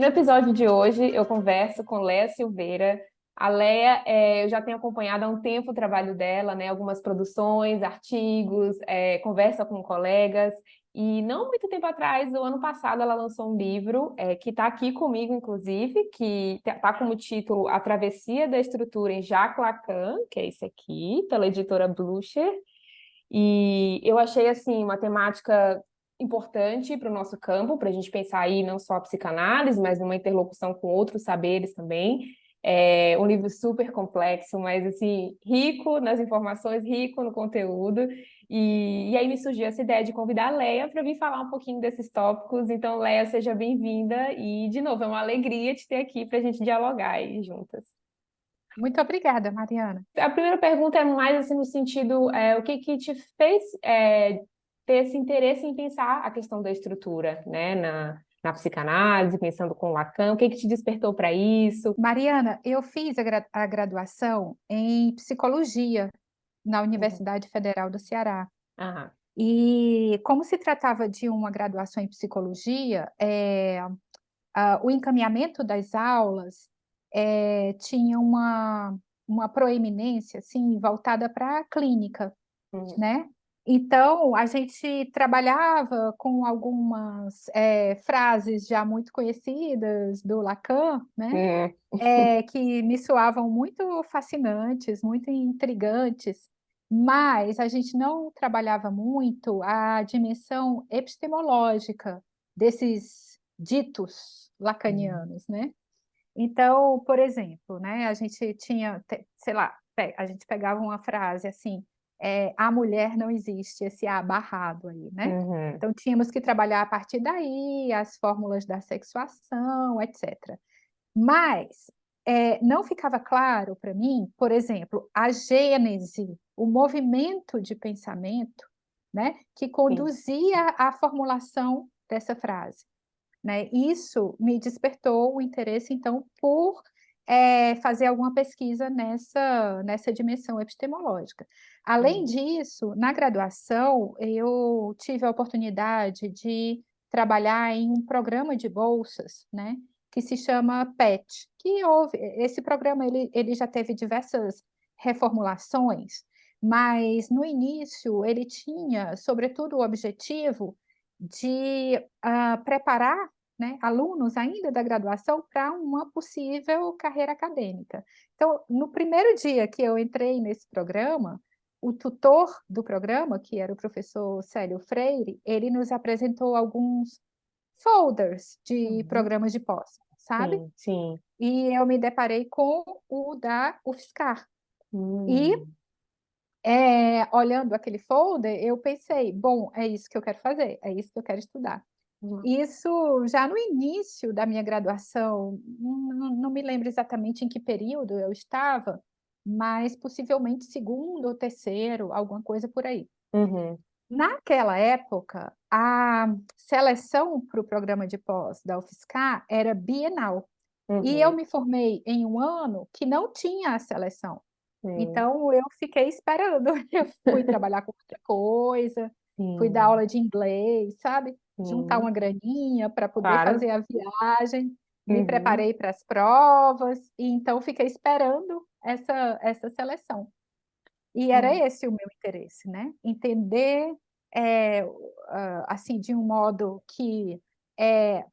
No episódio de hoje, eu converso com Léa Silveira. A Léa, eu já tenho acompanhado há um tempo o trabalho dela, né? Algumas produções, artigos, conversa com colegas. E não muito tempo atrás, no ano passado, ela lançou um livro, que está aqui comigo, inclusive, que está como título A Travessia da Estrutura em Jacques Lacan, que é esse aqui, pela editora Blucher. E eu achei, assim, uma temática importante para o nosso campo, para a gente pensar aí não só a psicanálise, mas numa interlocução com outros saberes também. É um livro super complexo, mas, assim, rico nas informações, rico no conteúdo. E aí me surgiu essa ideia de convidar a Léa para vir falar um pouquinho desses tópicos. Então, Léa, seja bem-vinda. E, de novo, é uma alegria te ter aqui para a gente dialogar aí juntas. Muito obrigada, Mariana. A primeira pergunta é mais assim no sentido, o que que te fez ter esse interesse em pensar a questão da estrutura, né, na psicanálise, pensando com Lacan, o que que te despertou para isso? Mariana, eu fiz a graduação em psicologia na Uhum. Universidade Federal do Ceará. Aham. E como se tratava de uma graduação em psicologia, o encaminhamento das aulas tinha uma proeminência assim, voltada para a clínica, Uhum. né? Então, a gente trabalhava com algumas frases já muito conhecidas do Lacan, né? Uhum. Que me soavam muito fascinantes, muito intrigantes, mas a gente não trabalhava muito a dimensão epistemológica desses ditos lacanianos, né? Então, por exemplo, né, a gente tinha, sei lá, a gente pegava uma frase assim, a mulher não existe, esse A barrado aí, né? Uhum. Então, tínhamos que trabalhar a partir daí, as fórmulas da sexuação, etc. Mas não ficava claro para mim, por exemplo, a gênese, o movimento de pensamento, né, que Sim. conduzia à formulação dessa frase, né? Isso me despertou o interesse, então, por fazer alguma pesquisa nessa dimensão epistemológica. Além Uhum. disso, na graduação, eu tive a oportunidade de trabalhar em um programa de bolsas, né, que se chama PET, esse programa ele já teve diversas reformulações, mas no início ele tinha, sobretudo, o objetivo de preparar, né, alunos ainda da graduação para uma possível carreira acadêmica. Então, no primeiro dia que eu entrei nesse programa, o tutor do programa, que era o professor Célio Freire, ele nos apresentou alguns folders de Uhum. programas de pós, sabe? Sim, sim. E eu me deparei com o da UFSCar. E, Hum. olhando aquele folder, eu pensei, bom, é isso que eu quero fazer, é isso que eu quero estudar. Uhum. Isso já no início da minha graduação, não me lembro exatamente em que período eu estava, mas possivelmente segundo ou terceiro, alguma coisa por aí. Uhum. Naquela época, a seleção para o programa de pós da UFSCar era bienal, e eu Uhum. me formei em um ano que não tinha a seleção. Sim. Então, eu fiquei esperando. Eu fui trabalhar com outra coisa, fui dar Sim. aula de inglês, sabe? Juntar Sim. uma graninha para poder Claro. fazer a viagem, me Uhum. preparei para as provas, e então fiquei esperando essa seleção. E era Uhum. esse o meu interesse, né? Entender, é, assim, de um modo que,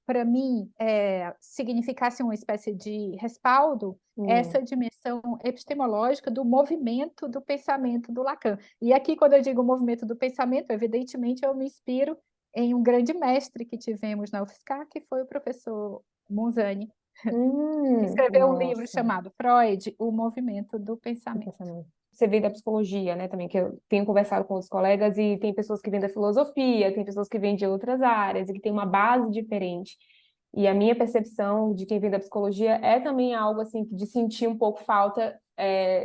para mim, significasse uma espécie de respaldo, Uhum. essa dimensão epistemológica do movimento do pensamento do Lacan. E aqui, quando eu digo movimento do pensamento, evidentemente eu me inspiro em um grande mestre que tivemos na UFSCar, que foi o professor Monzani, que escreveu um livro Nossa. chamado Freud, O Movimento do Pensamento. Você vem da psicologia, né, também, que eu tenho conversado com os colegas e tem pessoas que vêm da filosofia, tem pessoas que vêm de outras áreas e que tem uma base diferente. E a minha percepção de quem vem da psicologia é também algo assim de sentir um pouco falta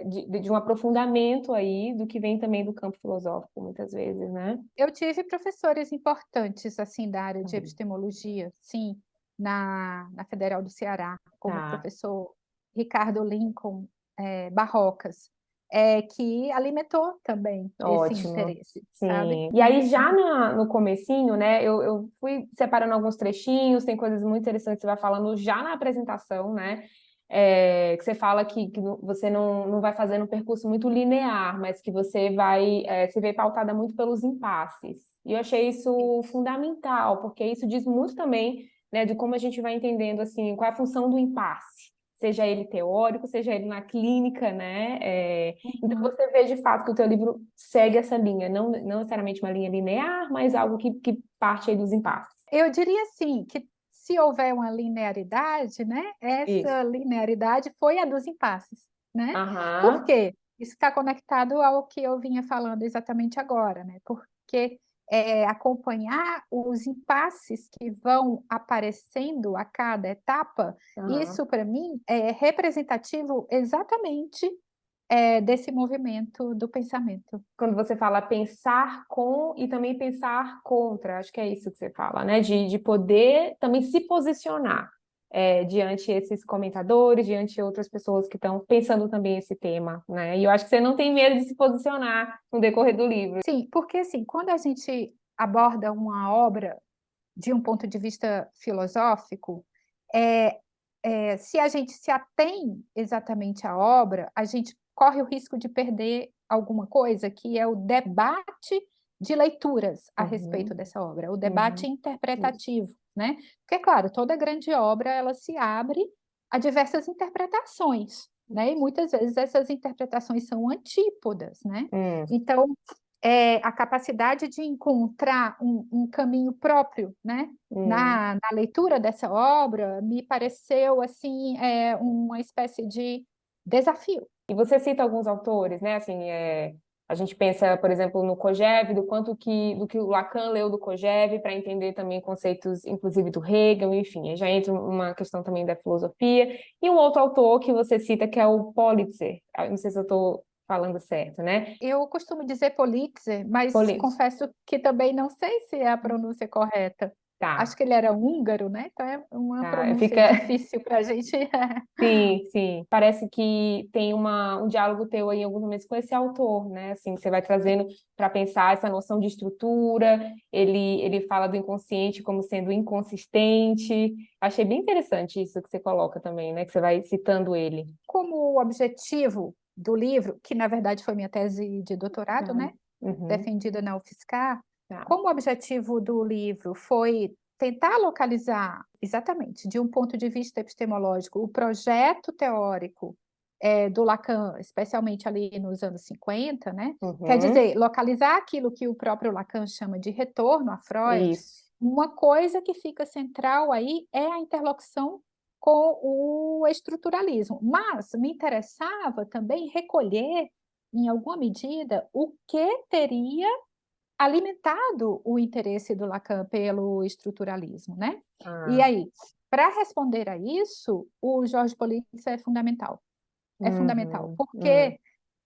de um aprofundamento aí do que vem também do campo filosófico, muitas vezes, né? Eu tive professores importantes assim da área de Uhum. epistemologia, sim, na Federal do Ceará, como o Tá. professor Ricardo Lincoln Barrocas. que alimentou também esse Ótimo. interesse, sabe? Sim. E aí, já no comecinho, né, eu fui separando alguns trechinhos, tem coisas muito interessantes que você vai falando já na apresentação, né? Que você fala que você não vai fazendo um percurso muito linear, mas que você vai se ver pautada muito pelos impasses. E eu achei isso fundamental, porque isso diz muito também, né, de como a gente vai entendendo assim, qual é a função do impasse. Seja ele teórico, seja ele na clínica, né? Então Uhum. você vê de fato que o teu livro segue essa linha, não necessariamente uma linha linear, mas algo que parte aí dos impasses. Eu diria assim, que se houver uma linearidade, né, Isso. essa linearidade foi a dos impasses, né? Por Aham. quê? Isso está conectado ao que eu vinha falando exatamente agora, né? Porque acompanhar os impasses que vão aparecendo a cada etapa, Aham. isso para mim é representativo exatamente desse movimento do pensamento. Quando você fala pensar com e também pensar contra, acho que é isso que você fala, né? De poder também se posicionar diante esses comentadores, diante de outras pessoas que estão pensando também esse tema, né? E eu acho que você não tem medo de se posicionar no decorrer do livro. Sim, porque assim, quando a gente aborda uma obra de um ponto de vista filosófico, é, se a gente se atém exatamente à obra, a gente corre o risco de perder alguma coisa, que é o debate de leituras a respeito Uhum, dessa obra, o debate uhum, interpretativo, né? Porque, claro, toda grande obra ela se abre a diversas interpretações, né? E muitas vezes essas interpretações são antípodas, né? hum, Então, a capacidade de encontrar um caminho próprio, né? hum. Na leitura dessa obra, me pareceu assim uma espécie de desafio. E você cita alguns autores, né? Assim, a gente pensa, por exemplo, no Kojève, do que o Lacan leu do Kojève para entender também conceitos, inclusive do Hegel, enfim, aí já entra uma questão também da filosofia. E um outro autor que você cita que é o Politzer. Não sei se eu estou falando certo, né? Eu costumo dizer Politzer, mas Politzer. confesso que também não sei se é a pronúncia correta. Acho Tá, que ele era húngaro, né? Então é uma tá. pronúncia Fica. difícil para a gente. Sim, sim. Parece que tem um diálogo teu aí em alguns momentos com esse autor, né? Assim, você vai trazendo para pensar essa noção de estrutura. Ele fala do inconsciente como sendo inconsistente. Achei bem interessante isso que você coloca também, né? Que você vai citando ele. Como o objetivo do livro, que na verdade foi minha tese de doutorado, Tá. né? Uhum. Defendida na UFSCar, Tá. como o objetivo do livro foi tentar localizar exatamente, de um ponto de vista epistemológico, o projeto teórico do Lacan, especialmente ali nos anos 50, né? Quer Uhum. dizer, localizar aquilo que o próprio Lacan chama de retorno a Freud, Isso. uma coisa que fica central aí é a interlocução com o estruturalismo. Mas me interessava também recolher, em alguma medida, o que teria alimentado o interesse do Lacan pelo estruturalismo, né? E Ah. aí, para responder a isso, o Jorge Politzer é fundamental. É fundamental, Uhum. porque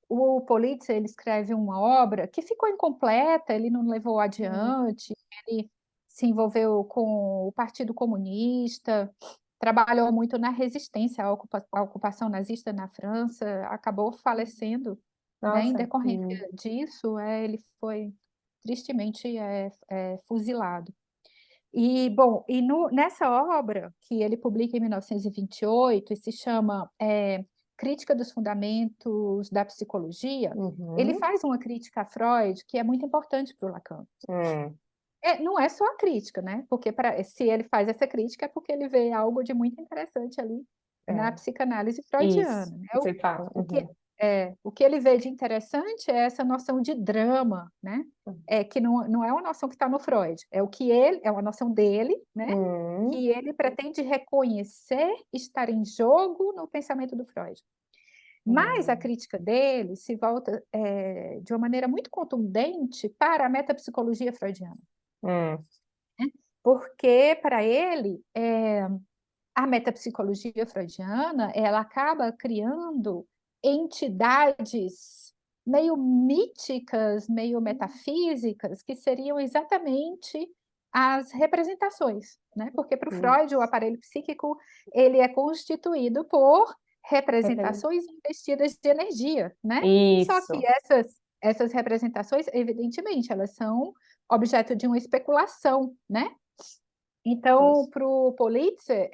o Politzer ele escreve uma obra que ficou incompleta, ele não levou Uhum. adiante, ele se envolveu com o Partido Comunista, trabalhou muito na resistência à ocupação nazista na França, acabou falecendo, né? Em Nossa. decorrência disso, ele foi tristemente fuzilado. E, bom, nessa obra, que ele publica em 1928, e se chama Crítica dos Fundamentos da Psicologia, ele Uhum. faz uma crítica a Freud que é muito importante para o Lacan. Hum. Não é só a crítica, né? Porque se ele faz essa crítica é porque ele vê algo de muito interessante ali na É. psicanálise Isso. freudiana, né? Você fala. O que, Uhum. o que ele vê de interessante é essa noção de drama, né? Que não é uma noção que está no Freud, é uma noção dele, né? Uhum. Que ele pretende reconhecer estar em jogo no pensamento do Freud. Mas a Uhum. crítica dele se volta de uma maneira muito contundente para a metapsicologia freudiana, Hum. né? Porque para ele a metapsicologia freudiana ela acaba criando entidades meio míticas, meio metafísicas, que seriam exatamente as representações, né? Porque para o Hum. Freud o aparelho psíquico ele é constituído por representações investidas de energia, né? Só que Isso. essas representações, evidentemente, elas são objeto de uma especulação, né? Então, Isso. para o Politzer,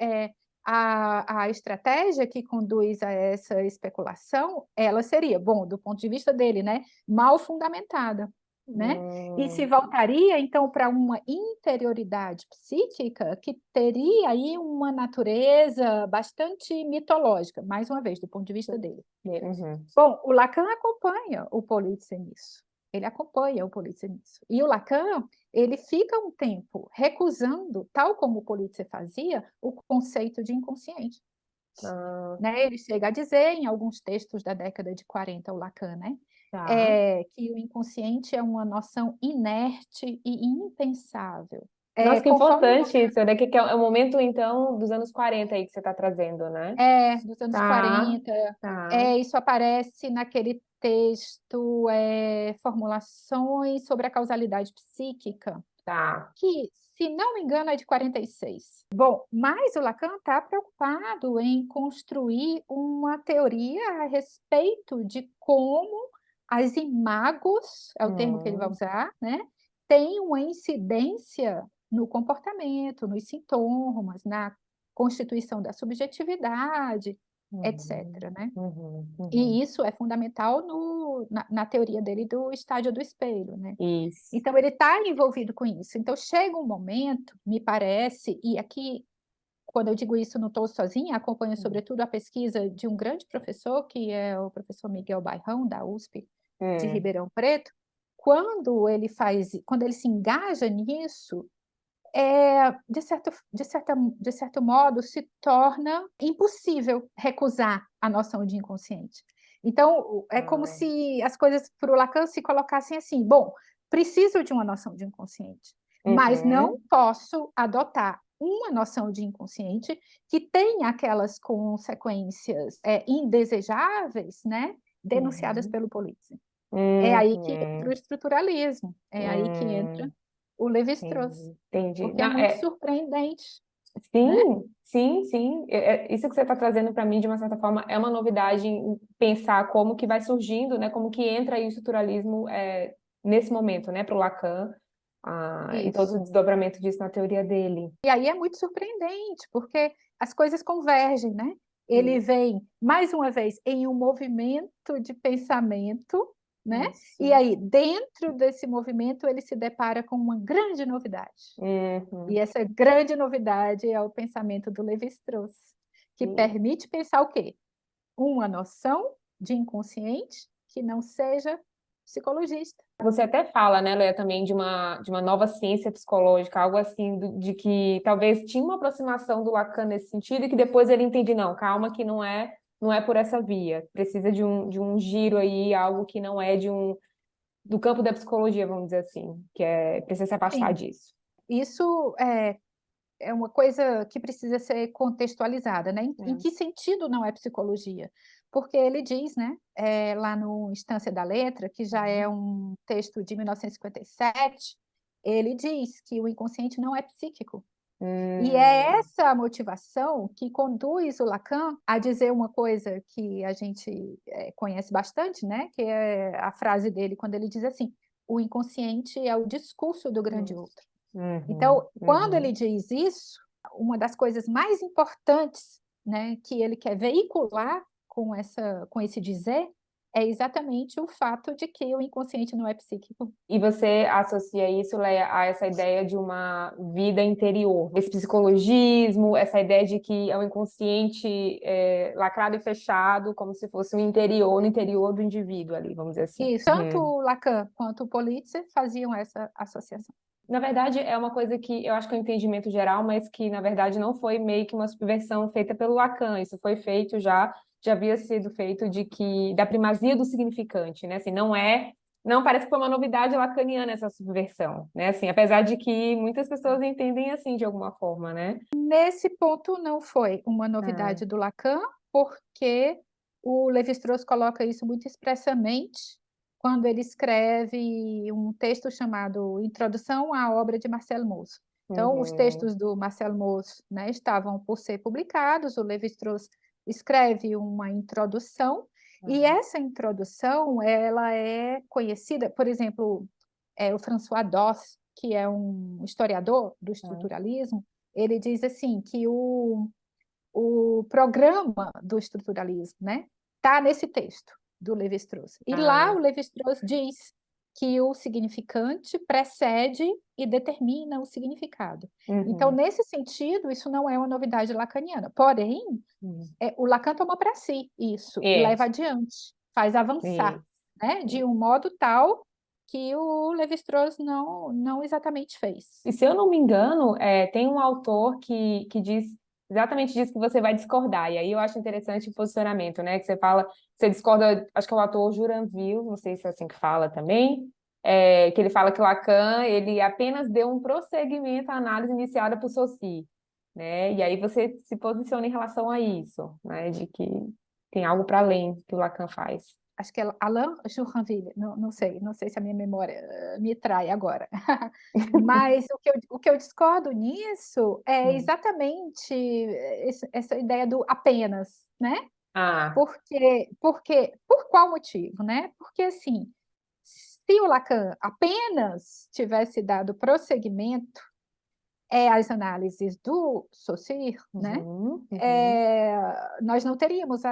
a estratégia que conduz a essa especulação, ela seria, bom, do ponto de vista dele, né, mal fundamentada, né? E se Hum, voltaria, então, para uma interioridade psíquica que teria aí uma natureza bastante mitológica, mais uma vez, do ponto de vista dele. uhum. Bom, o Lacan acompanha o Politzer nisso. Ele acompanha o Politzer nisso. E o Lacan, ele fica um tempo recusando, tal como o Politzer fazia, o conceito de inconsciente. Ah, Né? Ele chega a dizer, em alguns textos da década de 40, o Lacan, né? tá. Que o inconsciente é uma noção inerte e impensável. Nossa, que Conforme o importante Lacan isso, né? Que é o momento, então, dos anos 40 aí que você está trazendo, né? dos anos Tá, 40, tá, isso aparece naquele texto, Formulações sobre a Causalidade Psíquica, tá. que, se não me engano, é de 46. Bom, mas o Lacan está preocupado em construir uma teoria a respeito de como as imagos, é o termo que ele vai Hum, usar, né, têm uma incidência no comportamento, nos sintomas, na constituição da subjetividade, uhum, etc., né? uhum, uhum. E isso é fundamental na teoria dele do estádio do espelho, né? Isso. Então, ele está envolvido com isso. Então, chega um momento, me parece, e aqui, quando eu digo isso, não estou sozinha, acompanho, sobretudo, a pesquisa de um grande professor, que é o professor Miguel Bairrão, da USP de Hum, Ribeirão Preto. Quando ele se engaja nisso, de certo modo, se torna impossível recusar a noção de inconsciente. Então, é como ah, se as coisas para o Lacan se colocassem assim: bom, preciso de uma noção de inconsciente, mas não uhum, posso adotar uma noção de inconsciente que tenha aquelas consequências indesejáveis, né, denunciadas uhum, pelo Polizzi. É aí que entra o uhum, estruturalismo, é aí que entra hum, o Lévi-Strauss, entendi, entendi. porque é Não, muito surpreendente, né? sim, sim, sim. Isso que você está trazendo para mim, de uma certa forma, é uma novidade em pensar como que vai surgindo, né? Como que entra aí o estruturalismo nesse momento, né? Para o Lacan, e todo o Isso. desdobramento disso na teoria dele. E aí é muito surpreendente, porque as coisas convergem, né? Ele Isso, vem, mais uma vez, em um movimento de pensamento, né? E isso. aí, dentro desse movimento, ele se depara com uma grande novidade. E Uhum. essa grande novidade é o pensamento do Lévi-Strauss, que E permite pensar o quê? Uma noção de inconsciente que não seja psicologista. você até fala, né, Leia, também de uma nova ciência psicológica, algo assim, de que talvez tinha uma aproximação do Lacan nesse sentido e que depois ele entende, não, calma, que não é por essa via. Precisa de um giro aí, algo que não é do campo da psicologia, vamos dizer assim, precisa se afastar Sim, disso. isso é uma coisa que precisa ser contextualizada, né? Em É. que sentido não é psicologia? Porque ele diz, né, lá no Instância da Letra, que já é Uhum. um texto de 1957, ele diz que o inconsciente não é psíquico. E é Hum, essa a motivação que conduz o Lacan a dizer uma coisa que a gente conhece bastante, né? Que é a frase dele quando ele diz assim: o inconsciente é o discurso do grande isso. outro. Uhum, Então, quando ele uhum. diz isso, uma das coisas mais importantes, né, que ele quer veicular com esse dizer é exatamente o fato de que o inconsciente não é psíquico. E você associa isso, Leia, a essa ideia de uma vida interior, esse psicologismo, essa ideia de que é um inconsciente lacrado e fechado, como se fosse um interior, no interior do indivíduo ali, vamos dizer assim. E tanto Uhum. o Lacan quanto o Politzer faziam essa associação. Na verdade, é uma coisa que eu acho que é um entendimento geral, mas que, na verdade, não foi meio que uma subversão feita pelo Lacan. Isso foi feito já havia sido feito da primazia do significante, né? Assim, não parece que foi uma novidade lacaniana essa subversão, né? Assim, apesar de que muitas pessoas entendem assim de alguma forma, né? Nesse ponto, não foi uma Ah, novidade do Lacan, porque o Lévi-Strauss coloca isso muito expressamente quando ele escreve um texto chamado Introdução à Obra de Marcel Mauss. Então, os uhum, textos do Marcel Mauss, né, estavam por ser publicados, o Lévi-Strauss escreve uma introdução, e Uhum. essa introdução ela é conhecida, por exemplo, o François Doss, que é um historiador do estruturalismo, ele diz assim que o programa do estruturalismo, né, está nesse texto do Lévi-Strauss. E lá Ah, o Lévi-Strauss diz que o significante precede e determina o significado. Então, uhum, nesse sentido, isso não é uma novidade lacaniana. Porém, uhum. o Lacan toma para si isso e É, leva adiante, faz é, avançar, né, de é. um modo tal que o Lévi-Strauss não exatamente fez. E se eu não me engano, tem um autor que diz exatamente disso que você vai discordar. E aí eu acho interessante o posicionamento, né? Que você fala, você discorda, acho que é o autor Juranville, não sei se é assim que fala também, que ele fala que o Lacan, ele apenas deu um prosseguimento à análise iniciada por Saussure, né? E aí você se posiciona em relação a isso, né? De que tem algo para além que o Lacan faz. Acho que é Alain Juranville, não sei se a minha memória me trai agora. Mas o que eu discordo nisso é Hum. exatamente essa ideia do apenas, né? Ah, Por qual motivo, né? Porque, assim, se o Lacan apenas tivesse dado prosseguimento às análises do Saussure, né? uhum, uhum, Nós não teríamos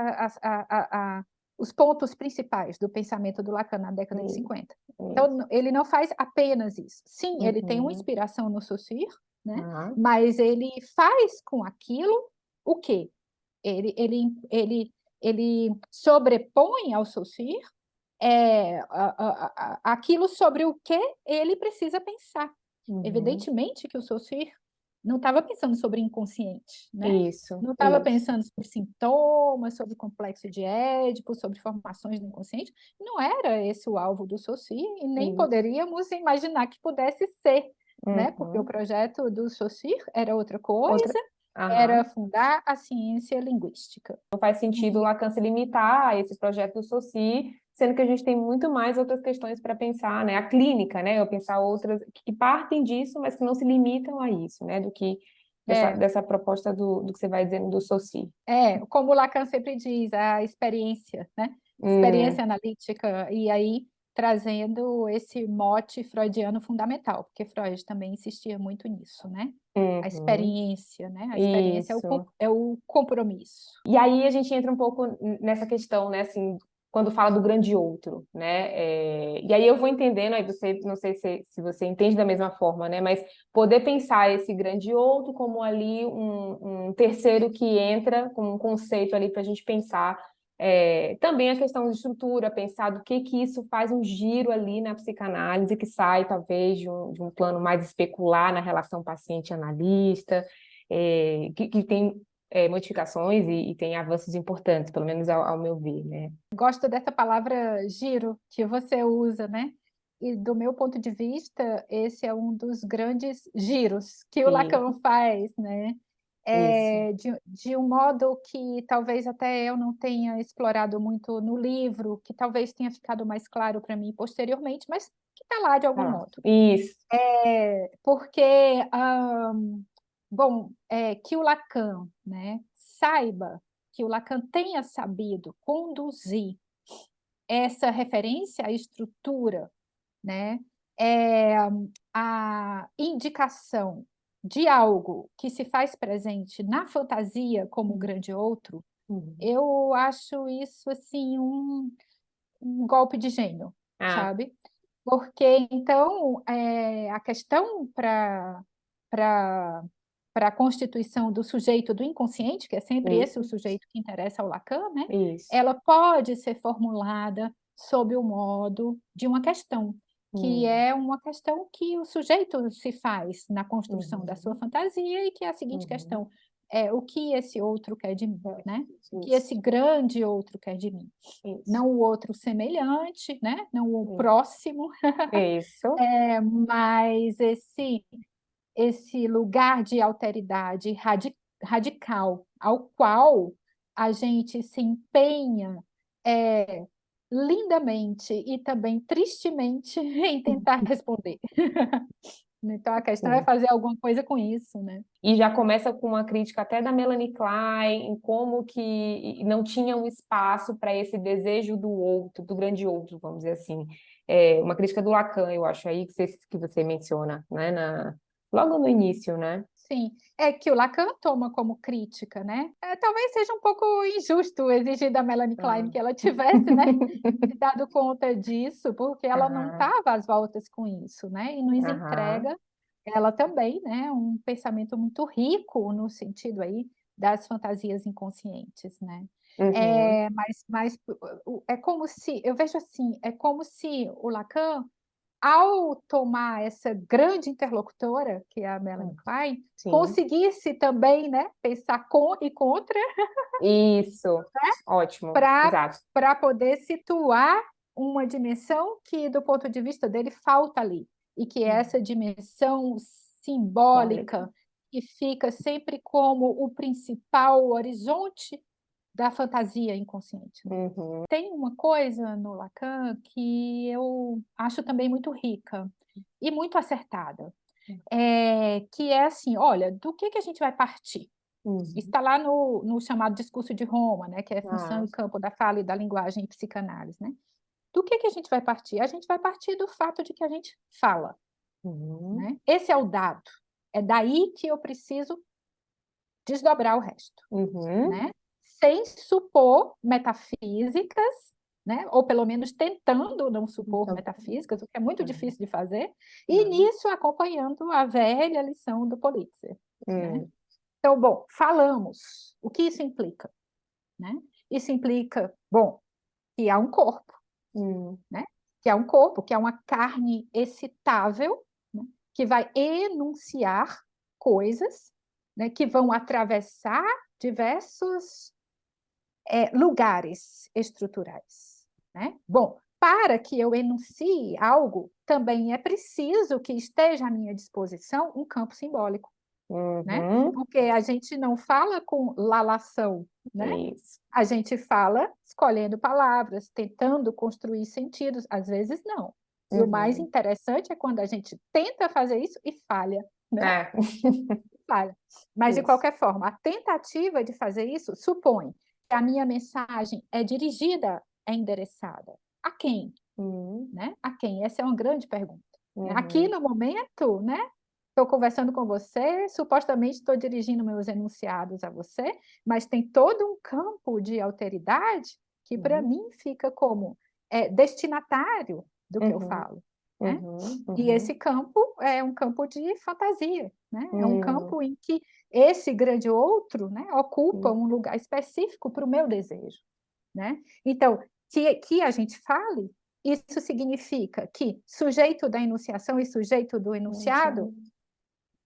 os pontos principais do pensamento do Lacan na década de isso, 50. isso. Então, ele não faz apenas isso. Sim, ele tem uma Uhum. inspiração no Saussure, né? Ah, Mas ele faz com aquilo o quê? Ele sobrepõe ao Saussure aquilo sobre o que ele precisa pensar. uhum. Evidentemente que o Saussure não estava pensando sobre inconsciente, né? Isso, Não estava isso. pensando sobre sintomas, sobre complexo de Édipo, sobre formações do inconsciente. Não era esse o alvo do Saussure e nem Isso. poderíamos imaginar que pudesse ser, né? Porque o Uhum. projeto do Saussure era outra Outra. coisa, era Aham. fundar a ciência linguística. Não faz sentido o E Lacan se limitar a esse projeto do Saussure, sendo que a gente tem muito mais outras questões para pensar, né? A clínica, né? Eu pensar outras que partem disso, mas que não se limitam a isso, né? Do que é, dessa proposta do que você vai dizendo do Saussure. como Lacan sempre diz, a experiência, né? Hum, Experiência analítica, e aí trazendo esse mote freudiano fundamental, porque Freud também insistia muito nisso, né? A uhum. experiência, né? A experiência Isso. é o compromisso. E aí a gente entra um pouco nessa questão, né, assim, quando fala do grande outro, né? E aí eu vou entendendo, aí você, não sei se você entende da mesma forma, né? Mas poder pensar esse grande outro como ali um terceiro que entra com um conceito ali para a gente pensar também a questão de estrutura, pensar do que isso faz um giro ali na psicanálise, que sai talvez de um plano mais especular na relação paciente-analista, que tem modificações e tem avanços importantes, pelo menos ao meu ver, né? Gosto dessa palavra giro que você usa, né? E do meu ponto de vista, esse é um dos grandes giros que o E Lacan faz, né? isso. De um modo que talvez até eu não tenha explorado muito no livro, que talvez tenha ficado mais claro para mim posteriormente, mas que está lá de Tá algum lá. modo. Isso. Porque, bom, que o Lacan, né, saiba, que o Lacan tenha sabido conduzir essa referência à estrutura, né, é a indicação de algo que se faz presente na fantasia como um grande outro, Uhum. eu acho isso assim um golpe de gênio, Ah, sabe? Porque então a questão para para a constituição do sujeito do inconsciente, que é sempre esse o isso. sujeito que interessa ao Lacan, né? Isso. Ela pode ser formulada sob o modo de uma questão, que Hum. é uma questão que o sujeito se faz na construção da sua Uhum. fantasia, e que é a seguinte Uhum. questão: o que esse outro quer de mim, É, né? O que isso. esse grande outro quer de mim? Isso. Não o outro semelhante, né? Não o Isso. próximo, Isso. mas esse lugar de alteridade radical ao qual a gente se empenha lindamente e também tristemente em tentar responder. Então, a questão é Sim. fazer alguma coisa com isso, né? E já começa com uma crítica até da Melanie Klein, em como que não tinha um espaço para esse desejo do outro, do grande outro, vamos dizer assim. Uma crítica do Lacan, eu acho, aí que você menciona, né, logo no início, né? Sim, é que o Lacan toma como crítica, né? Talvez seja um pouco injusto exigir da Melanie Klein Ah. que ela tivesse, né, se dado conta disso, porque ela não Aham, estava às voltas com isso, né? E nos aham, entrega ela também, né, um pensamento muito rico no sentido aí das fantasias inconscientes, né? uhum, Mas é como se, eu vejo assim, é como se o Lacan ao tomar essa grande interlocutora, que é a Melanie Klein, sim. conseguisse também, né, pensar com e contra Isso, ótimo, para exato. poder situar uma dimensão que, do ponto de vista dele, falta ali, e que é essa dimensão Simbólica. simbólica que fica sempre como o principal horizonte da fantasia inconsciente, né? Uhum, Tem uma coisa no Lacan que eu acho também muito rica e muito acertada, que é assim, olha, do que a gente vai partir? uhum. Está lá no chamado discurso de Roma, né, que é função Ah, e campo da fala e da linguagem em psicanálise, né? Do que a gente vai partir? A gente vai partir do fato de que a gente fala, uhum, né? Esse é o dado. É daí que eu preciso desdobrar o resto, uhum, né? Sem supor metafísicas, né? Ou pelo menos tentando não supor então, metafísicas, o que é muito ah, difícil de fazer, e ah, nisso acompanhando a velha lição do Politzer, né? hum, Então, bom, falamos. O que isso implica, né? Isso implica, bom, que há um corpo, hum, né? Que há um corpo, que há uma carne excitável, né? Que vai enunciar coisas, né? Que vão atravessar diversos lugares estruturais, né? Bom, para que eu enuncie algo, também é preciso que esteja à minha disposição um campo simbólico, né? uhum, Porque a gente não fala com lalação, né? isso. A gente fala escolhendo palavras, tentando construir sentidos, às vezes não. E o mais Uhum. interessante é quando a gente tenta fazer isso e falha, né? É, Falha. Mas, de isso. qualquer forma, a tentativa de fazer isso supõe que a minha mensagem é dirigida, é endereçada. A quem? Uhum, Né? A quem? Essa é uma grande pergunta. Aqui uhum, no momento, né? Estou conversando com você, supostamente estou dirigindo meus enunciados a você, mas tem todo um campo de alteridade que, para uhum, mim, fica como destinatário do que eu uhum, falo, né? uhum, E uhum, esse campo é um campo de fantasia, né? É um uhum, campo em que esse grande outro, né, ocupa uhum, um lugar específico para o meu desejo, né? Então, que a gente fale, isso significa que sujeito da enunciação e sujeito do enunciado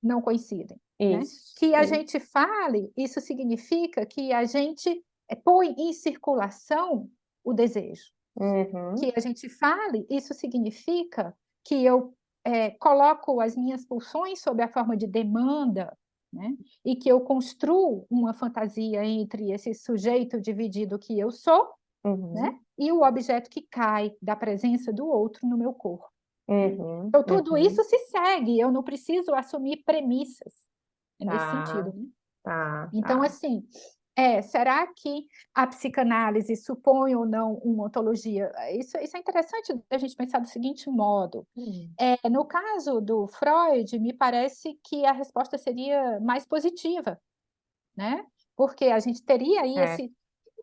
não coincidem, né? isso. Que a gente fale, isso significa que a gente põe em circulação o desejo. Uhum, Que a gente fale, isso significa que eu coloco as minhas pulsões sob a forma de demanda, né? E que eu construo uma fantasia entre esse sujeito dividido que eu sou, né? uhum, E o objeto que cai da presença do outro no meu corpo, né? uhum, Então, tudo isso uhum. se segue, eu não preciso assumir premissas nesse Tá, sentido, né? tá, Então, tá. assim, será que a psicanálise supõe ou não uma ontologia? Isso é interessante a gente pensar do seguinte modo. Hum, No caso do Freud, me parece que a resposta seria mais positiva, né? Porque a gente teria aí é, esse.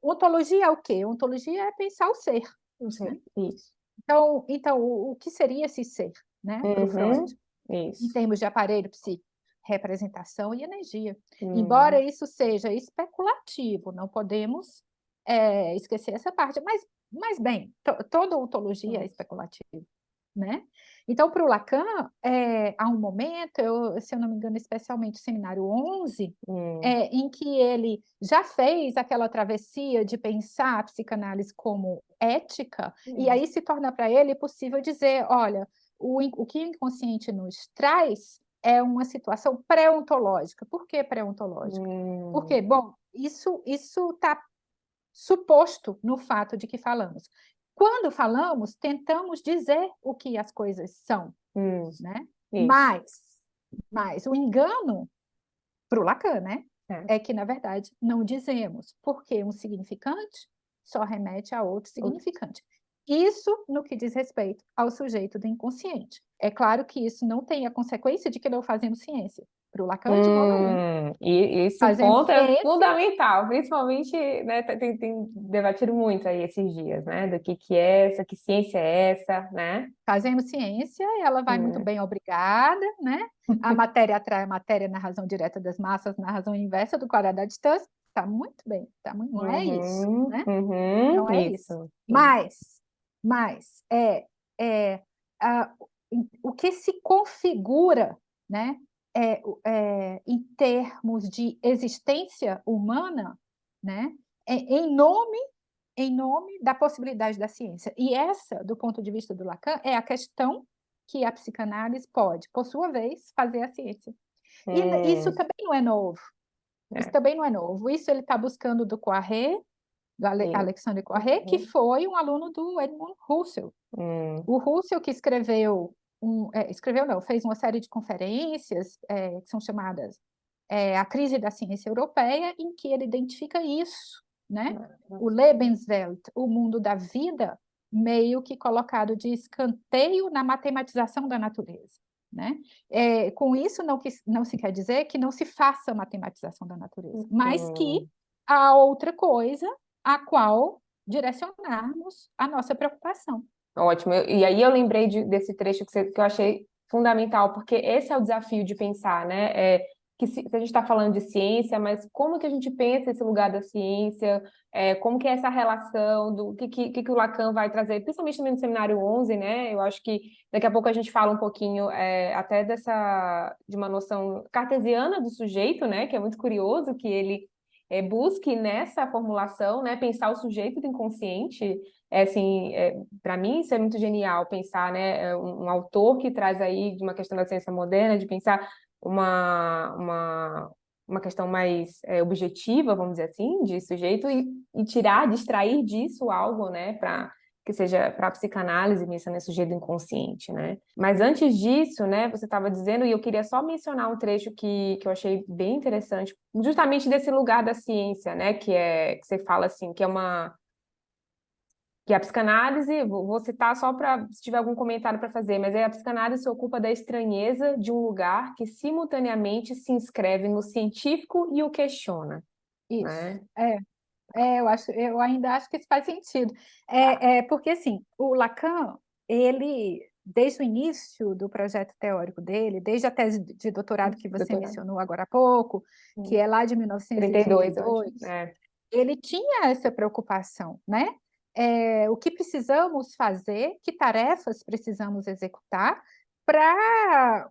Ontologia é o quê? Ontologia é pensar o ser, não né? sei, isso. Então o que seria esse ser, né, para o Freud? Uhum, Em isso. termos de aparelho psíquico, representação e energia. Embora Hum, isso seja especulativo, não podemos esquecer essa parte, mas bem, toda ontologia é especulativa, né? Então, para o Lacan, há um momento, se eu não me engano, especialmente o seminário 11, hum, em que ele já fez aquela travessia de pensar a psicanálise como ética, e hum, aí se torna para ele possível dizer, olha, o que o inconsciente nos traz é uma situação pré-ontológica. Por que pré-ontológica? hum, Porque, bom, isso está suposto no fato de que falamos. Quando falamos, tentamos dizer o que as coisas são, hum, né? Isso. Mas o engano para o Lacan, né? É. É que, na verdade, não dizemos, porque um significante só remete a outro significante. Isso no que diz respeito ao sujeito do inconsciente. É claro que isso não tem a consequência de que não fazemos ciência. Para o Lacan, de modo algum. E esse Fazemos ponto é ciência, fundamental, principalmente, né, tem debatido muito aí esses dias, né, do que é essa, que ciência é essa, né? fazemos ciência, ela vai muito Hum. bem, obrigada, né? A matéria atrai a matéria na razão direta das massas, na razão inversa do quadrado da distância. Está muito bem, não é isso, né? Não é isso. Isso. Mas é, a, o que se configura, né, em termos de existência humana, né, é em nome da possibilidade da ciência. E essa, do ponto de vista do Lacan, é a questão que a psicanálise pode, por sua vez, fazer a ciência. E isso Hum, também não é novo. Isso é, também não é novo. Isso ele está buscando do Poiré, do e- Alexandre Poiré, que foi um aluno do Edmund Husserl. hum, O Husserl que escreveu, escreveu não, fez uma série de conferências que são chamadas A Crise da Ciência Europeia, em que ele identifica isso, né? O Lebenswelt, o mundo da vida, meio que colocado de escanteio na matematização da natureza. Né? Com isso, não se quer dizer que não se faça matematização da natureza, mas que hum. há outra coisa a qual direcionarmos a nossa preocupação. Ótimo. E aí eu lembrei desse trecho que eu achei fundamental, porque esse é o desafio de pensar, né? Que se a gente está falando de ciência, mas como que a gente pensa esse lugar da ciência? Como que é essa relação do que o Lacan vai trazer, principalmente também no seminário 11, né? Eu acho que daqui a pouco a gente fala um pouquinho até de uma noção cartesiana do sujeito, né? Que é muito curioso que ele busque nessa formulação, né? Pensar o sujeito do inconsciente. Assim, para mim isso é muito genial pensar, né, um autor que traz aí de uma questão da ciência moderna, de pensar uma questão mais objetiva, vamos dizer assim, de sujeito e tirar, distrair disso algo, né, para que seja para a psicanálise, pensando nesse sujeito inconsciente, né? Mas antes disso, né, você estava dizendo, e eu queria só mencionar um trecho que eu achei bem interessante, justamente desse lugar da ciência, né, que você fala assim, que a psicanálise, vou citar só para se tiver algum comentário para fazer, mas a psicanálise se ocupa da estranheza de um lugar que simultaneamente se inscreve no científico e o questiona, Isso. né? Eu ainda acho que isso faz sentido. Porque, assim, o Lacan, ele, desde o início do projeto teórico dele, desde a tese de doutorado que você Doutora. mencionou agora há pouco, que é lá de 32, eu acho. 1932, ele tinha essa preocupação, né? O que precisamos fazer, que tarefas precisamos executar para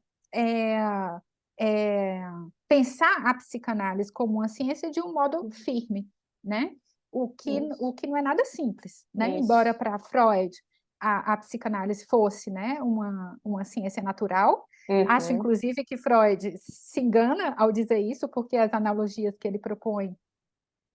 pensar a psicanálise como uma ciência de um modo firme, né? O Isso, que não é nada simples, né? Embora isso. para Freud a psicanálise fosse, né, uma ciência natural. Acho, Uhum, inclusive, que Freud se engana ao dizer isso, porque as analogias que ele propõe,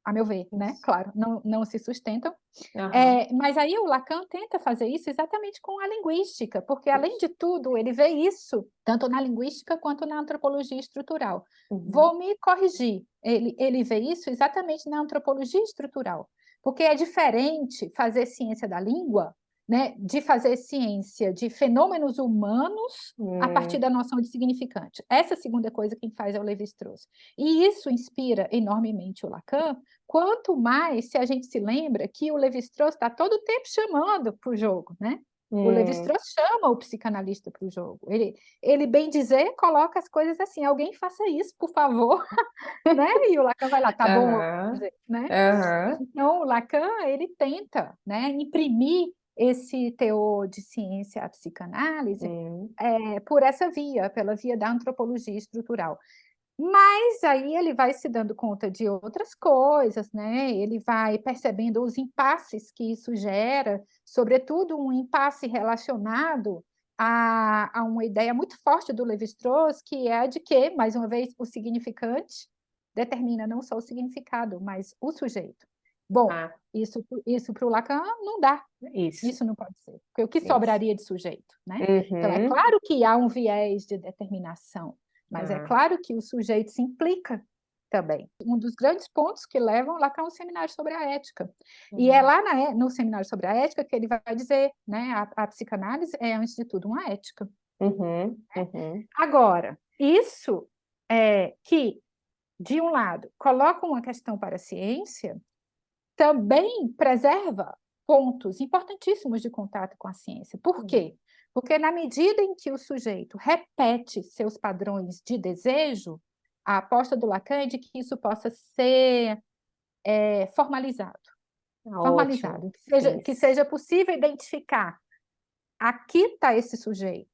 a meu ver, né, isso. claro, não se sustentam. Aham, Mas aí o Lacan tenta fazer isso exatamente com a linguística, porque, além isso. de tudo, ele vê isso tanto na linguística quanto na antropologia estrutural. Uhum, Vou me corrigir, ele vê isso exatamente na antropologia estrutural, porque é diferente fazer ciência da língua, né, de fazer ciência de fenômenos humanos a partir hum, da noção de significante. Essa segunda coisa quem faz é o Lévi-Strauss. E isso inspira enormemente o Lacan, quanto mais se a gente se lembra que o Levi-Strauss está todo o tempo chamando para o jogo, né? O hum. Levi-Strauss chama o psicanalista para o jogo. Ele, bem dizer, coloca as coisas assim: alguém faça isso, por favor, né? E o Lacan vai lá, tá bom, eu vou Aham, fazer, né? aham, Então, o Lacan, ele tenta, né, imprimir esse teor de ciência à psicanálise hum. por essa via, pela via da antropologia estrutural. Mas aí ele vai se dando conta de outras coisas, né? Ele vai percebendo os impasses que isso gera, sobretudo um impasse relacionado a uma ideia muito forte do Levi-Strauss, que é a de que, mais uma vez, o significante determina não só o significado, mas o sujeito. Bom, Ah, isso para o Lacan não dá. isso, Isso não pode ser, porque o que isso. sobraria de sujeito, né? Então, é Uhum. claro que há um viés de determinação, mas é Ah, claro que o sujeito se implica também. Um dos grandes pontos que levam Lacan ao seminário sobre a ética. E é uhum. lá no seminário sobre a ética que ele vai dizer, né, a psicanálise é, antes de tudo, uma ética. Uhum. Uhum. Agora, isso é que, de um lado, coloca uma questão para a ciência, também preserva pontos importantíssimos de contato com a ciência. Por quê? Porque na medida em que o sujeito repete seus padrões de desejo, a aposta do Lacan é de que isso possa ser formalizado, Ótimo. que Isso. seja possível identificar aqui está esse sujeito,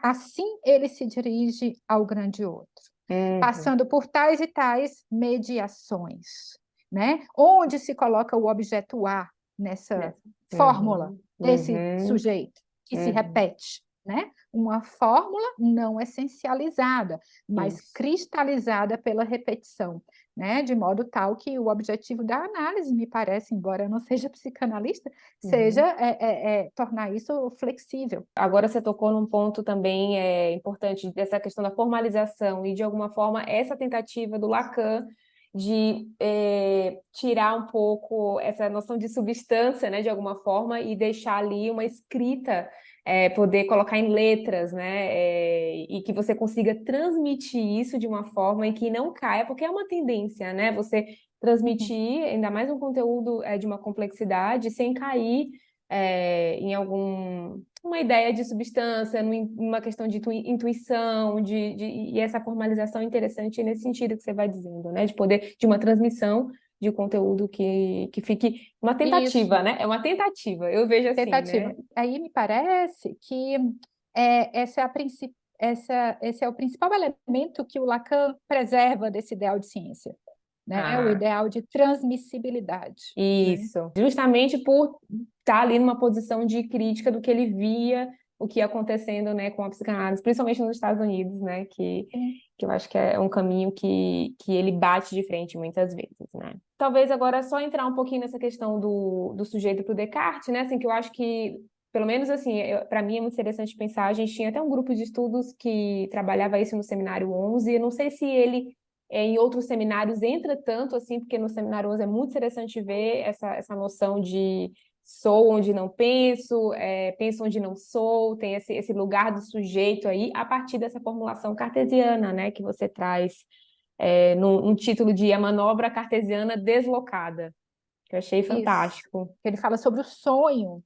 assim ele se dirige ao grande outro, Uhum. passando por tais e tais mediações, né? Onde se coloca o objeto A nessa Nessa. fórmula Uhum. desse Uhum. sujeito que se Uhum. repete, né? Uma fórmula não essencializada, mas Isso. cristalizada pela repetição, né? De modo tal que o objetivo da análise, me parece, embora eu não seja psicanalista, seja Uhum. tornar isso flexível. Agora você tocou num ponto também importante dessa questão da formalização e, de alguma forma, essa tentativa do Lacan de tirar um pouco essa noção de substância, né, de alguma forma, e deixar ali uma escrita, poder colocar em letras, né, e que você consiga transmitir isso de uma forma em que não caia, porque é uma tendência, né, você transmitir ainda mais um conteúdo de uma complexidade sem cair em uma ideia de substância, numa questão de intuição, e essa formalização interessante nesse sentido que você vai dizendo, né? De poder, de uma transmissão de conteúdo que fique uma Isso. tentativa, né? É uma tentativa, eu vejo assim, Tentativa. né? Aí me parece que esse é o principal elemento que o Lacan preserva desse ideal de ciência, né? O Ah, ideal de transmissibilidade, né? isso. Justamente por estar ali numa posição de crítica do que ele via, o que ia acontecendo, né, com a psicanálise, principalmente nos Estados Unidos, né, Sim. que eu acho que é um caminho que ele bate de frente muitas vezes, né. Talvez agora só entrar um pouquinho nessa questão do sujeito para o Descartes, né, assim, que eu acho que, pelo menos assim, para mim é muito interessante pensar, a gente tinha até um grupo de estudos que trabalhava isso no Seminário 11, eu não sei se ele em outros seminários entra tanto assim, porque no Seminário 11 é muito interessante ver essa noção de sou onde não penso, penso onde não sou, tem esse lugar do sujeito aí, a partir dessa formulação cartesiana, né, que você traz num título de A Manobra Cartesiana Deslocada, que eu achei Isso. fantástico. Ele fala sobre o sonho.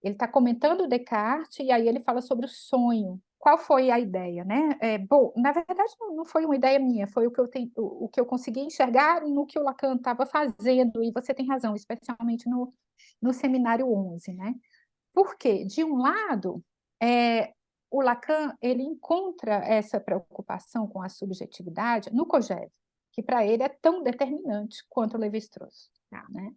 Ele está comentando Descartes e aí ele fala sobre o sonho. Qual foi a ideia, né? Bom, na verdade não foi uma ideia minha, foi o que eu consegui enxergar no que o Lacan estava fazendo, e você tem razão, especialmente no Seminário 11, né? Porque, de um lado, o Lacan ele encontra essa preocupação com a subjetividade no Kojève, que para ele é tão determinante quanto o Lévi-Strauss, Tá. né?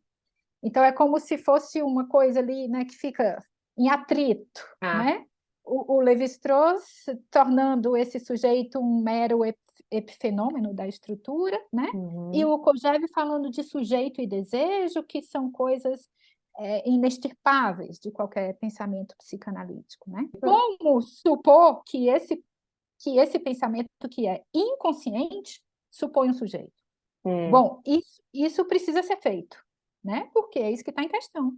Então, é como se fosse uma coisa ali, né, que fica em atrito, Ah, né? O Lévi-Strauss tornando esse sujeito um mero epifenômeno da estrutura, né? E uhum, o Kojève falando de sujeito e desejo, que são coisas inextirpáveis de qualquer pensamento psicanalítico, né? Como supor que esse pensamento que é inconsciente supõe um sujeito? hum, Bom, isso precisa ser feito, né? Porque é isso que está em questão.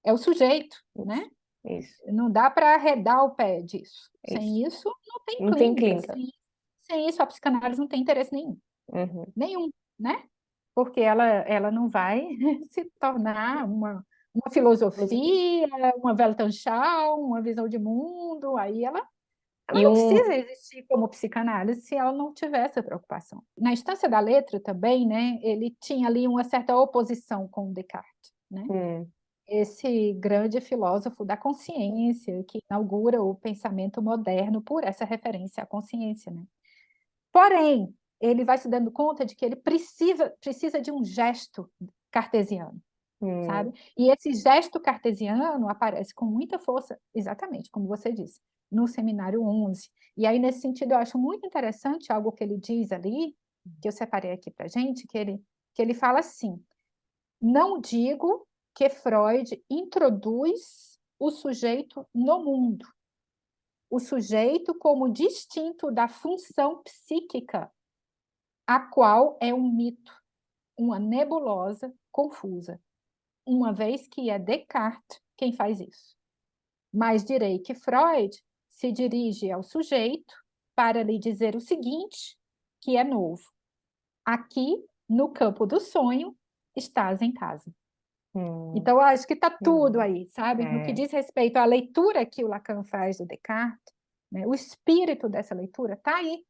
É o sujeito, isso, né? isso, Não dá para arredar o pé disso. isso. Sem isso, não tem Não tem clínica. clínica. Sem isso, a psicanálise não tem interesse nenhum. Uhum. Nenhum, né? Porque ela não vai se tornar uma filosofia, uma Weltanschauung, uma visão de mundo. Aí ela E não um, precisa existir como psicanálise se ela não tiver essa preocupação. Na instância da letra também, né, ele tinha ali uma certa oposição com Descartes, né? hum, Esse grande filósofo da consciência que inaugura o pensamento moderno por essa referência à consciência, né? Porém, ele vai se dando conta de que ele precisa de um gesto cartesiano, sabe? hum, E esse gesto cartesiano aparece com muita força, exatamente como você disse, no Seminário 11. E aí, nesse sentido, eu acho muito interessante algo que ele diz ali, que eu separei aqui para gente, que ele fala assim: Não digo que Freud introduz o sujeito no mundo, o sujeito como distinto da função psíquica, a qual é um mito, uma nebulosa confusa, uma vez que é Descartes quem faz isso. Mas direi que Freud se dirige ao sujeito para lhe dizer o seguinte, que é novo. Aqui, no campo do sonho, estás em casa. Então, eu acho que está tudo aí, sabe? No que diz respeito à leitura que o Lacan faz do Descartes, né? O espírito dessa leitura está aí,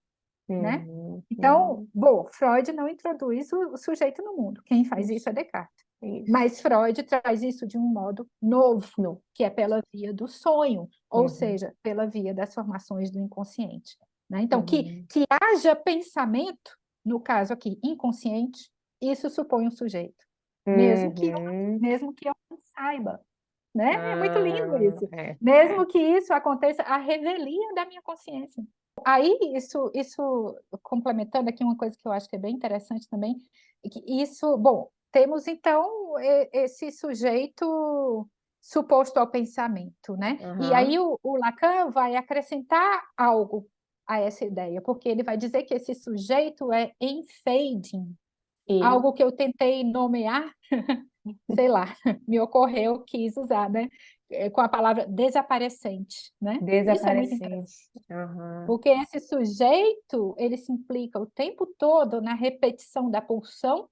né? Então, bom, Freud não introduz o sujeito no mundo. Quem faz isso é Descartes. Mas Freud traz isso de um modo novo, que é pela via do sonho, ou seja, pela via das formações do inconsciente, né? Então, que haja pensamento, no caso aqui, inconsciente, isso supõe um sujeito, mesmo que eu não saiba, né? É muito lindo isso. Mesmo que isso aconteça a revelia da minha consciência. Aí, isso complementando aqui uma coisa que eu acho que é bem interessante também, bom, temos então esse sujeito suposto ao pensamento, né? E aí o Lacan vai acrescentar algo a essa ideia, porque ele vai dizer que esse sujeito é enfading, algo que eu tentei nomear, sei lá, me ocorreu, quis usar, né? Com a palavra desaparecente, né? Isso é muito interessante. Porque esse sujeito, ele se implica o tempo todo na repetição da pulsão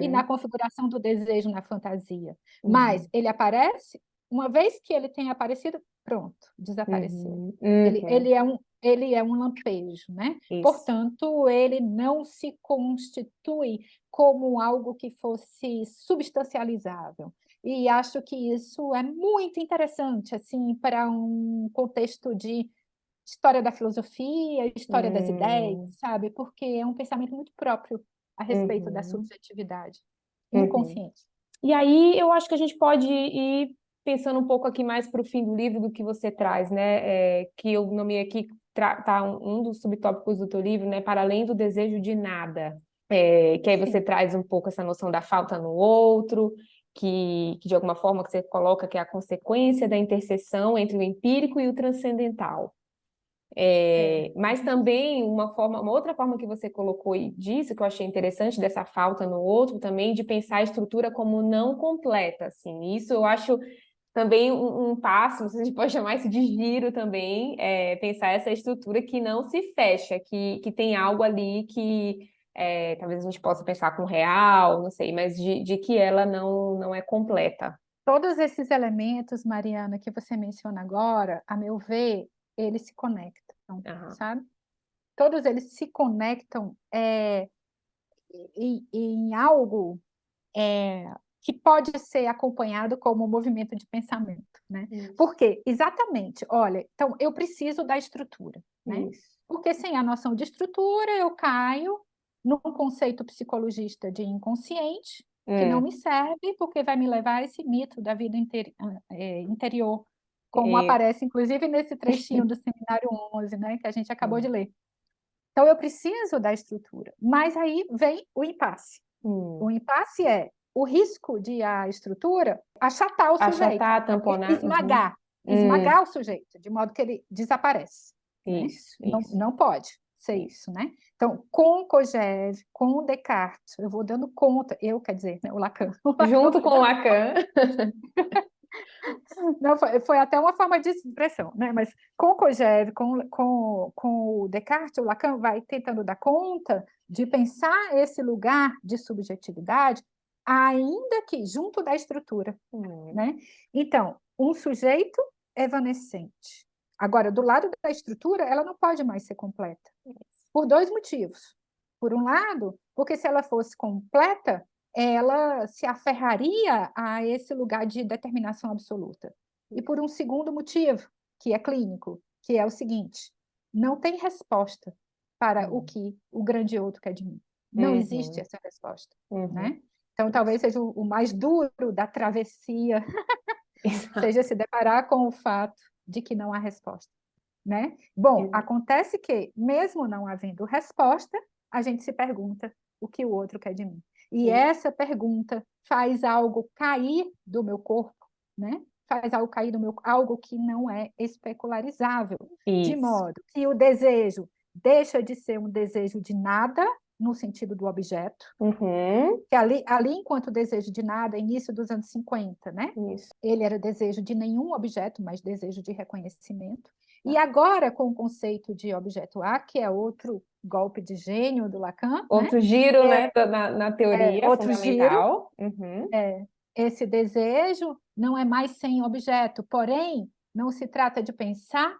e na configuração do desejo na fantasia. Mas ele aparece, uma vez que ele tem aparecido, pronto, desapareceu. Ele é um lampejo, né? Portanto, ele não se constitui como algo que fosse substancializável. E acho que isso é muito interessante, assim, para um contexto de história da filosofia, história das ideias, sabe? Porque é um pensamento muito próprio a respeito da subjetividade inconsciente. E aí eu acho que a gente pode ir pensando um pouco aqui mais para o fim do livro do que você traz, né? Que eu nomeei aqui, tá um dos subtópicos do teu livro, né? Para além do desejo de nada. Que aí você traz um pouco essa noção da falta no outro, que de alguma forma que você coloca que é a consequência da interseção entre o empírico e o transcendental. Mas também uma outra forma que você colocou disso, que eu achei interessante, dessa falta no outro, também de pensar a estrutura como não completa, assim. Isso eu acho também um passo, não sei se a gente pode chamar isso de giro também, pensar essa estrutura que não se fecha, que tem algo ali que talvez a gente possa pensar com real, não sei, mas de que ela não é completa. Todos esses elementos, Mariana, que você menciona agora, a meu ver, eles se conectam, sabe? Todos eles se conectam em algo que pode ser acompanhado como um movimento de pensamento, né? Porque, exatamente, olha, então eu preciso da estrutura, né? Porque sem a noção de estrutura eu caio num conceito psicologista de inconsciente que não me serve, porque vai me levar a esse mito da vida interior, como aparece, inclusive, nesse trechinho do Seminário 11, né, que a gente acabou de ler. Então, eu preciso da estrutura, mas aí vem o impasse. O impasse é o risco de a estrutura achatar o sujeito, tamponar. esmagar o sujeito, de modo que ele desaparece. Isso, né? isso. Não pode ser isso, né? Então, com Kojève, com Descartes, eu vou dando conta, quer dizer, né, o Lacan. Junto com o Lacan. Não, foi até uma forma de expressão, né? Mas com Kojève, com o Descartes, o Lacan vai tentando dar conta de pensar esse lugar de subjetividade, ainda que junto da estrutura, né? Então, um sujeito evanescente. Agora, do lado da estrutura, ela não pode mais ser completa, por dois motivos. Por um lado, porque se ela fosse completa, ela se aferraria a esse lugar de determinação absoluta. E por um segundo motivo, que é clínico, que é o seguinte: não tem resposta para o que o grande outro quer de mim. Não existe essa resposta, né? Então, talvez seja o mais duro da travessia, seja se deparar com o fato de que não há resposta, né? Bom, acontece que, mesmo não havendo resposta, a gente se pergunta o que o outro quer de mim. E essa pergunta faz algo cair do meu corpo, né? Faz algo cair do meu, algo que não é especularizável, de Isso. modo que o desejo deixa de ser um desejo de nada, no sentido do objeto, Uhum. que ali enquanto desejo de nada, início dos anos 50, né? Isso. Ele era desejo de nenhum objeto, mas desejo de reconhecimento. E agora, com o conceito de objeto A, que é outro golpe de gênio do Lacan, né? Outro giro, É, né, na teoria outro giro, fundamental. Uhum. esse desejo não é mais sem objeto, porém, não se trata de pensar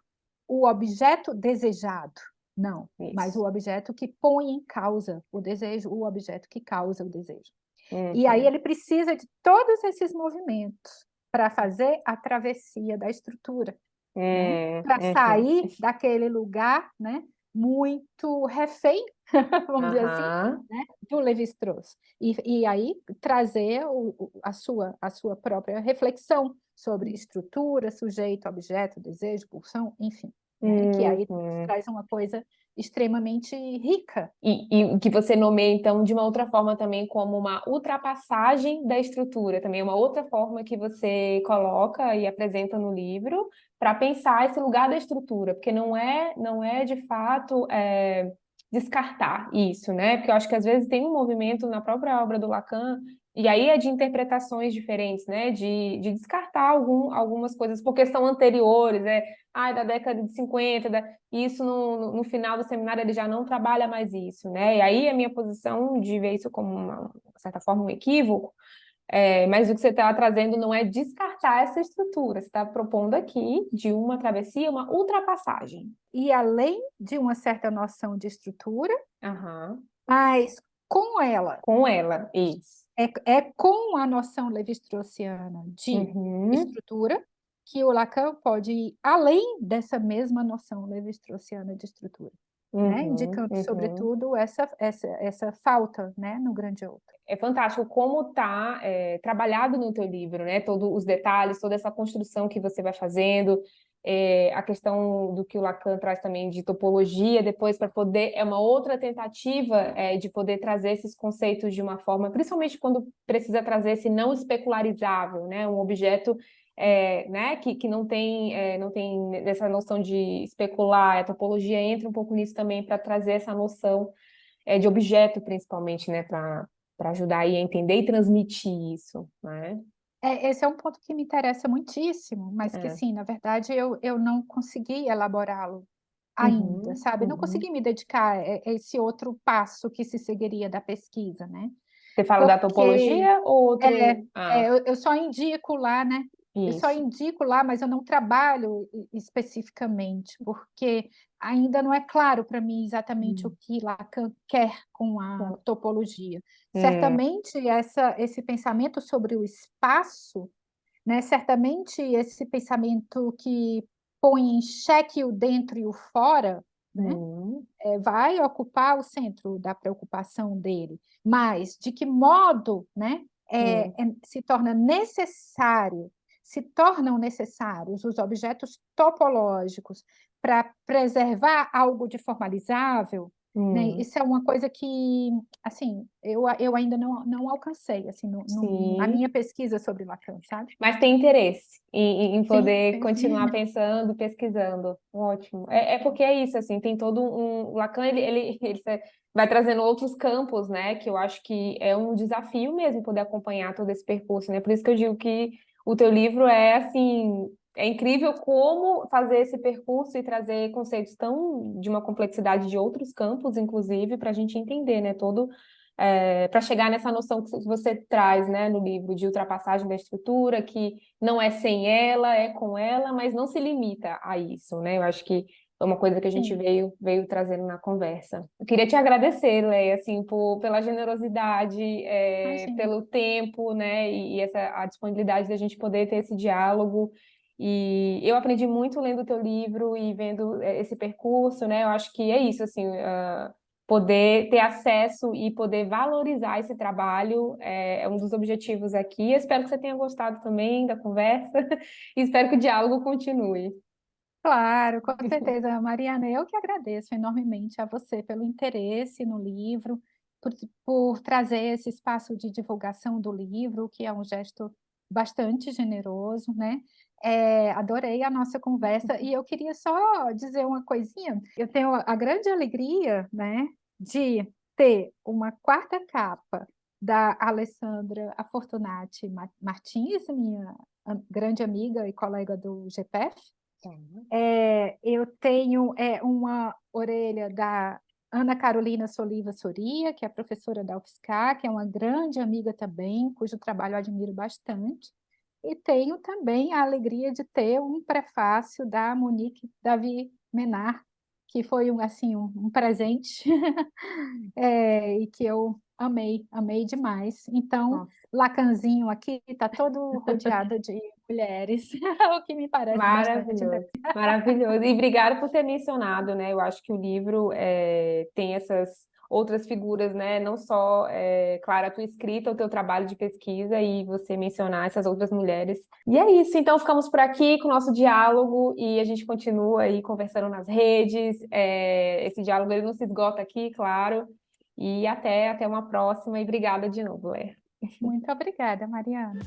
o objeto desejado, não, mas Isso. o objeto que põe em causa o desejo, o objeto que causa o desejo. E aí Uhum. ele precisa de todos esses movimentos para fazer a travessia da estrutura, né? Para Uhum. sair daquele lugar, né? Muito refém, vamos dizer assim, Aham. né? Do Lévi-Strauss. E aí trazer a sua própria reflexão sobre estrutura, sujeito, objeto, desejo, pulsão, enfim, né? Que aí Uhum. traz uma coisa extremamente rica. E que você nomeia, então, de uma outra forma também, como uma ultrapassagem da estrutura, também é uma outra forma que você coloca e apresenta no livro para pensar esse lugar da estrutura, porque não é de fato descartar isso, né? Porque eu acho que às vezes tem um movimento na própria obra do Lacan, e aí é de interpretações diferentes, né? De descartar algumas coisas, porque são anteriores, da década de 50, e isso no final do seminário ele já não trabalha mais isso, né? E aí a minha posição de ver isso como de certa forma, um equívoco, mas o que você está trazendo não é descartar essa estrutura, você está propondo aqui de uma travessia, uma ultrapassagem. E além de uma certa noção de estrutura, Aham. mas com ela, Com ela, isso. é com a noção levi-straussiana de Uhum, estrutura que o Lacan pode ir além dessa mesma noção levi-straussiana de estrutura, né? uhum, Indicando, uhum. sobretudo, essa falta, né, no grande outro. É fantástico como está trabalhado no teu livro, né? Todos os detalhes, toda essa construção que você vai fazendo, a questão do que o Lacan traz também de topologia, depois para poder, é uma outra tentativa de poder trazer esses conceitos de uma forma, principalmente quando precisa trazer esse não especularizável, né? Um objeto né? que não tem essa noção de especular, a topologia entra um pouco nisso também para trazer essa noção de objeto, principalmente, né? Para ajudar aí a entender e transmitir isso, né? Esse é um ponto que me interessa muitíssimo, mas que, É. assim, na verdade, eu não consegui elaborá-lo ainda, Uhum, sabe? Não uhum. consegui me dedicar a esse outro passo que se seguiria da pesquisa, né? Você fala da Porque topologia ou é, outro? Ah, eu só indico lá, né? Eu só isso. indico lá, mas eu não trabalho especificamente, porque ainda não é claro para mim exatamente o Hum, que Lacan quer com a hum, topologia. hum, Certamente esse pensamento sobre o espaço, né? Certamente esse pensamento que põe em xeque o dentro e o fora, né? Vai ocupar o centro da preocupação dele, mas de que modo, né, hum, se tornam necessários os objetos topológicos para preservar algo de formalizável, né? hum. Isso é uma coisa que, assim, eu ainda não alcancei, assim, na Sim. minha pesquisa sobre Lacan, sabe? Mas tem interesse em Sim, poder sim, continuar sim. pensando, pesquisando. Ótimo. É porque é isso, assim, tem todo um... O Lacan, ele vai trazendo outros campos, né? Que eu acho que é um desafio mesmo poder acompanhar todo esse percurso, né? Por isso que eu digo que o teu livro é, assim... É incrível como fazer esse percurso e trazer conceitos tão de uma complexidade de outros campos, inclusive, para a gente entender, né? Todo para chegar nessa noção que você traz, né, no livro de ultrapassagem da estrutura, que não é sem ela, é com ela, mas não se limita a isso, né? Eu acho que é uma coisa que a gente Sim. veio trazendo na conversa. Eu queria te agradecer, Leia, assim, pela generosidade, Imagina. pelo tempo, né, e a disponibilidade da gente poder ter esse diálogo. E eu aprendi muito lendo o teu livro e vendo esse percurso, né? Eu acho que é isso, assim, poder ter acesso e poder valorizar esse trabalho é um dos objetivos aqui. Eu espero que você tenha gostado também da conversa e espero que o diálogo continue. Claro, com certeza, Mariana. Eu que agradeço enormemente a você pelo interesse no livro por, por trazer esse espaço de divulgação do livro, que é um gesto bastante generoso, né? Adorei a nossa conversa e eu queria só dizer uma coisinha. Eu tenho a grande alegria, né, de ter uma quarta capa da Alessandra Fortunati Martins, minha grande amiga e colega do GPF. Eu tenho uma orelha da Ana Carolina Soliva Soria, que é professora da UFSCar, que é uma grande amiga também, cujo trabalho eu admiro bastante. E tenho também a alegria de ter um prefácio da Monique Davi Menard, que foi assim, um presente e que eu amei demais. Então, Nossa, Lacanzinho aqui está todo rodeado de mulheres, o que me parece bastante maravilhoso, interessante. maravilhoso. E obrigada por ter mencionado, né? Eu acho que o livro tem essas outras figuras, né? Não só, claro, a tua escrita, o teu trabalho de pesquisa e você mencionar essas outras mulheres. E é isso, então ficamos por aqui com o nosso diálogo e a gente continua aí conversando nas redes. Esse diálogo ele não se esgota aqui, claro. E até uma próxima e obrigada de novo, Léa. Muito obrigada, Mariana.